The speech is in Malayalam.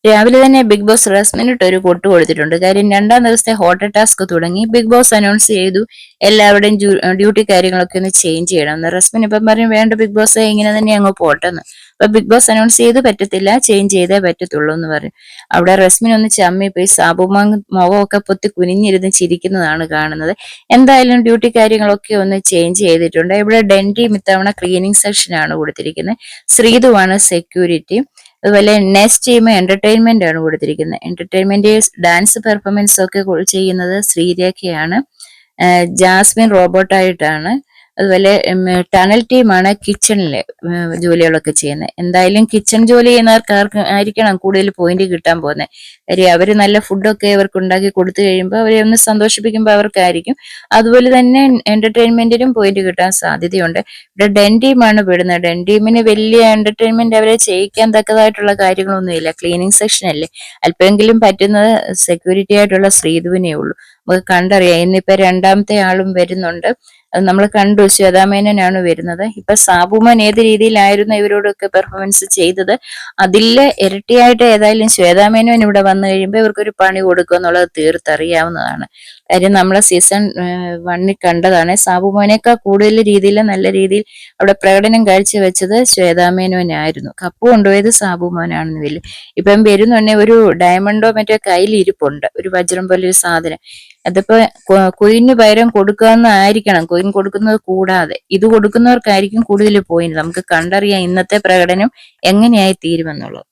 രാവിലെ തന്നെ ബിഗ് ബോസ് റസ്മിനിട്ട് ഒരു കൊട്ട് കൊടുത്തിട്ടുണ്ട്. കാര്യം രണ്ടാം ദിവസത്തെ ഹോട്ടൽ ടാസ്ക് തുടങ്ങി. ബിഗ് ബോസ് അനൗൺസ് ചെയ്തു എല്ലാവരുടെയും ഡ്യൂട്ടി കാര്യങ്ങളൊക്കെ ഒന്ന് ചേഞ്ച് ചെയ്യണം. റസ്മിൻ ഇപ്പം പറയും വേണ്ട ബിഗ് ബോസ് ഇങ്ങനെ തന്നെ അങ്ങ് പോട്ടെന്ന്. അപ്പൊ ബിഗ് ബോസ് അനൗൺസ് ചെയ്ത് പറ്റത്തില്ല, ചേഞ്ച് ചെയ്തേ പറ്റത്തുള്ളൂ എന്ന് പറയും. അവിടെ റസ്മിൻ ഒന്ന് ചമ്മിപ്പോയി സാബുമാങ് മുഖമൊക്കെ പൊത്തി കുനിഞ്ഞിരുന്ന് ചിരിക്കുന്നതാണ് കാണുന്നത്. എന്തായാലും ഡ്യൂട്ടി കാര്യങ്ങളൊക്കെ ഒന്ന് ചേഞ്ച് ചെയ്തിട്ടുണ്ട്. ഇവിടെ ഡെന്റിയും ഇത്തവണ ക്ലീനിങ് സെക്ഷനാണ് കൊടുത്തിരിക്കുന്നത്. ശ്രീതുവാണ് സെക്യൂരിറ്റി. അതുപോലെ നെക്സ്റ്റ് ടീം എന്റർടൈൻമെന്റ് ആണ് കൊടുത്തിരിക്കുന്നത്. എന്റർടൈൻമെന്റ് ഡാൻസ് പെർഫോമൻസ് ഒക്കെ ചെയ്യുന്നത് ശ്രീരേഖയാണ്. ജാസ്മിൻ റോബോട്ടായിട്ടാണ്. അതുപോലെ ടണൽ ടീമാണ് കിച്ചണിലെ ജോലികളൊക്കെ ചെയ്യുന്നത്. എന്തായാലും കിച്ചൺ ജോലി ചെയ്യുന്നവർക്ക് ആയിരിക്കണം കൂടുതൽ പോയിന്റ് കിട്ടാൻ പോകുന്നത്. കാര്യം അവര് നല്ല ഫുഡൊക്കെ അവർക്ക് ഉണ്ടാക്കി കൊടുത്തു കഴിയുമ്പോൾ അവരെ ഒന്ന് സന്തോഷിപ്പിക്കുമ്പോൾ അവർക്കായിരിക്കും. അതുപോലെ തന്നെ എന്റർടൈൻമെന്റിനും പോയിന്റ് കിട്ടാൻ സാധ്യതയുണ്ട്. ഇവിടെ ഡെൻ ടീമാണ് പെടുന്നത്. ഡെൻ ടീമിന് വലിയ എന്റർടൈൻമെന്റ് അവരെ ചെയ്യിക്കാൻ തക്കതായിട്ടുള്ള കാര്യങ്ങളൊന്നുമില്ല. ക്ലീനിങ് സെക്ഷൻ അല്ലേ, അല്പമെങ്കിലും പറ്റുന്നത് സെക്യൂരിറ്റി ആയിട്ടുള്ള ശ്രീധുവിനേ ഉള്ളൂ. നമുക്ക് കണ്ടറിയാം. ഇന്നിപ്പോ രണ്ടാമത്തെ ആളും വരുന്നുണ്ട്. അത് നമ്മൾ കണ്ടു, ശ്വേതാമേനോനാണ് വരുന്നത്. ഇപ്പൊ സാബുമാൻ ഏത് രീതിയിലായിരുന്നു ഇവരോടൊക്കെ പെർഫോമൻസ് ചെയ്തത്, അതിലെ ഇരട്ടിയായിട്ട് ഏതായാലും ശ്വേതാമേനോൻ ഇവിടെ വന്നു കഴിയുമ്പോൾ ഇവർക്കൊരു പണി കൊടുക്കുക എന്നുള്ളത് തീർത്തറിയാവുന്നതാണ്. കാര്യം നമ്മളെ സീസൺ 1 കണ്ടതാണ്. സാബുമാനേക്കാൾ കൂടുതൽ രീതിയിൽ നല്ല രീതിയിൽ അവിടെ പ്രകടനം കാഴ്ചവെച്ചത് ശ്വേതാമേനോനായിരുന്നു. കപ്പ് കൊണ്ടുപോയത് സാബുമാനാണെന്ന് വരില്ല. ഇപ്പം വരുന്നുണ്ടെ ഒരു ഡയമണ്ടോ മറ്റോ കയ്യിൽ ഇരിപ്പുണ്ട്, ഒരു വജ്രം പോലെ ഒരു സാധനം. അതിപ്പോ കൊയിന് പകരം കൊടുക്കാവുന്നതായിരിക്കണം. കൊയിൻ കൊടുക്കുന്നത് കൂടാതെ ഇത് കൊടുക്കുന്നവർക്കായിരിക്കും കൂടുതൽ പോയിന്റ്. നമുക്ക് കണ്ടറിയാം ഇന്നത്തെ പ്രകടനം എങ്ങനെയായി തീരുമെന്നുള്ളത്.